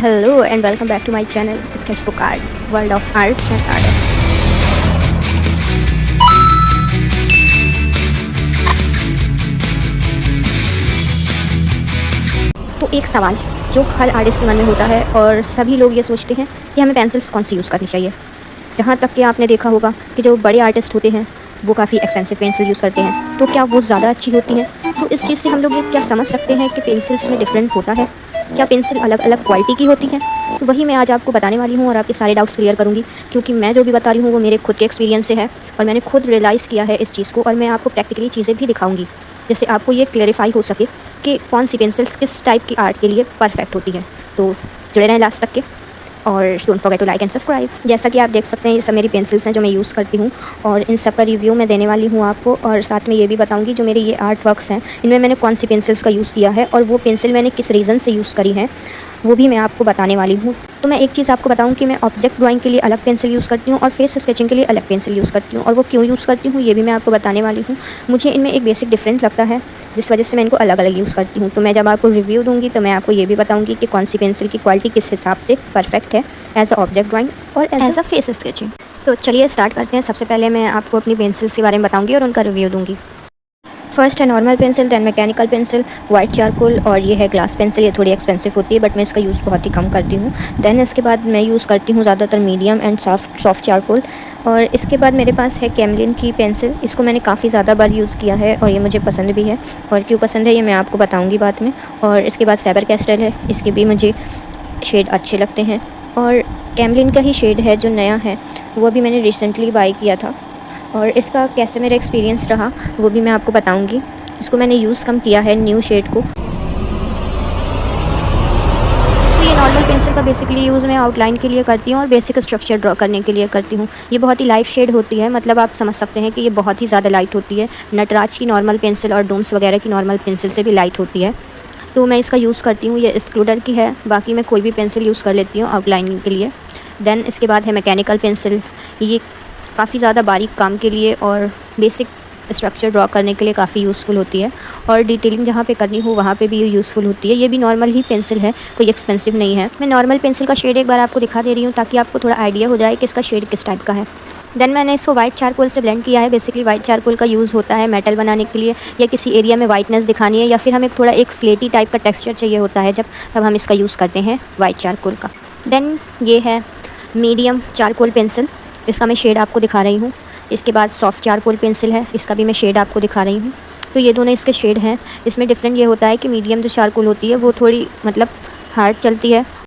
Hello and welcome back to my channel Sketchbook Art, World of Art and Artists। तो एक सवाल जो हर artist के मन में होता है और सभी लोग ये सोचते हैं कि हमें पेंसिल्स कौन सी यूज़ करनी चाहिए। जहाँ तक कि आपने देखा होगा कि जो बड़े आर्टिस्ट होते हैं वो काफ़ी एक्सपेंसिव पेंसिल यूज़ करते हैं, तो क्या वो ज़्यादा अच्छी होती हैं? तो इस चीज़ से हम लोग ये क्या समझ सकते हैं कि पेंसिल्स में डिफरेंट होता है? क्या पेंसिल अलग अलग क्वालिटी की होती हैं? तो वही मैं आज आपको बताने वाली हूँ और आपके सारे डाउट्स क्लियर करूँगी, क्योंकि मैं जो भी बता रही हूँ वो मेरे खुद के एक्सपीरियंस से है और मैंने खुद रियलाइज़ किया है इस चीज़ को, और मैं आपको प्रैक्टिकली चीज़ें भी दिखाऊँगी जिससे आपको ये क्लेरिफाई हो सके कि कौन सी पेंसिल्स किस टाइप की आर्ट के लिए परफेक्ट होती हैं। तो जुड़े रहें लास्ट तक के, और don't forget to like and subscribe. जैसा कि आप देख सकते हैं ये सब मेरी पेंसिल्स हैं जो मैं यूज़ करती हूँ, और इन सब का रिव्यू मैं देने वाली हूँ आपको, और साथ में ये भी बताऊँगी जो मेरे ये आर्ट वर्क्स हैं इनमें मैंने कौन सी पेंसिल्स का यूज़ किया है और वो पेंसिल मैंने किस रीज़न से यूज़ करी हैं वो भी मैं आपको बताने वाली हूँ। तो मैं एक चीज़ आपको बताऊँ कि मैं ऑब्जेक्ट ड्राइंग के लिए अलग पेंसिल यूज़ करती हूँ और फेस स्केचिंग के लिए अलग पेंसिल यूज़ करती हूँ, और वो क्यों यूज़ करती हूँ ये भी मैं आपको बताने वाली हूँ। मुझे इनमें एक बेसिक डिफरेंस लगता है जिस वजह से मैं इनको अलग अलग यूज़ करती हूँ। तो मैं जब आपको रिव्यू दूँगी तो मैं आपको ये भी बताऊँगी कि कौन सी पेंसिल की क्वालिटी किस हिसाब से परफेक्ट है एज अ ऑब्जेक्ट ड्राइंग और एज अ फेस स्केचिंग। तो चलिए स्टार्ट करते हैं। सबसे पहले मैं आपको अपनी पेंसिल्स के बारे में बताऊँगी और उनका रिव्यू दूँगी। फर्स्ट है normal pencil, then mechanical pencil, white charcoal, और ये है ग्लास पेंसिल। ये थोड़ी एक्सपेंसिव होती है बट मैं इसका यूज़ बहुत ही कम करती हूँ। दैन इसके बाद मैं यूज़ करती हूँ ज़्यादातर मीडियम एंड सॉफ्ट चारकोल। और इसके बाद मेरे पास है कैमलिन की पेंसिल। इसको मैंने काफ़ी ज़्यादा बार यूज़ किया है और ये मुझे पसंद भी है, और क्यों पसंद है ये मैं आपको बताऊँगी बाद में। और इसके बाद फेबर कैस्टल है, इसके भी मुझे शेड अच्छे लगते हैं, और कैमलिन का ही शेड है जो नया है वो भी मैंने रिसेंटली बाई किया था, और इसका कैसे मेरा एक्सपीरियंस रहा वो भी मैं आपको बताऊंगी। इसको मैंने यूज़ कम किया है न्यू शेड को। तो ये नॉर्मल पेंसिल का बेसिकली यूज़ मैं आउटलाइन के लिए करती हूँ और बेसिक स्ट्रक्चर ड्रॉ करने के लिए करती हूँ। ये बहुत ही लाइट शेड होती है, मतलब आप समझ सकते हैं कि ये बहुत ही ज़्यादा लाइट होती है। नटराज की नॉर्मल पेंसिल और डोम्स वगैरह की नॉर्मल पेंसिल से भी लाइट होती है, तो मैं इसका यूज़ करती हूँ। ये एक्सक्लूडर की है, बाकी मैं कोई भी पेंसिल यूज़ कर लेती हूँ आउटलाइनिंग के लिए। दैन इसके बाद है मैकेनिकल पेंसिल। ये काफ़ी ज़्यादा बारीक काम के लिए और बेसिक स्ट्रक्चर ड्रॉ करने के लिए काफ़ी यूज़फुल होती है, और डिटेलिंग जहाँ पे करनी हो वहाँ पे भी ये यूज़फुल होती है। ये भी नॉर्मल ही पेंसिल है, कोई एक्सपेंसिव नहीं है। मैं नॉर्मल पेंसिल का शेड एक बार आपको दिखा दे रही हूँ ताकि आपको थोड़ा आइडिया हो जाए कि इसका शेड किस टाइप का है। देन मैंने इसको वाइट चारकोल से ब्लेंड किया है। बेसिकली वाइट चारकोल का यूज़ होता है मेटल बनाने के लिए, या किसी एरिया में वाइटनेस दिखानी है, या फिर हमें थोड़ा एक स्लेटी टाइप का टेक्सचर चाहिए होता है तब हम इसका यूज़ करते हैं वाइट चारकोल का। देन ये है मीडियम चारकोल पेंसिल, इसका मैं शेड आपको दिखा रही हूँ। इसके बाद सॉफ्ट चारकोल पेंसिल है, इसका भी मैं शेड आपको दिखा रही हूँ। तो ये दोनों इसके शेड हैं। इसमें डिफरेंट ये होता है कि मीडियम जो चारकोल होती है वो थोड़ी मतलब हार्ड चलती है,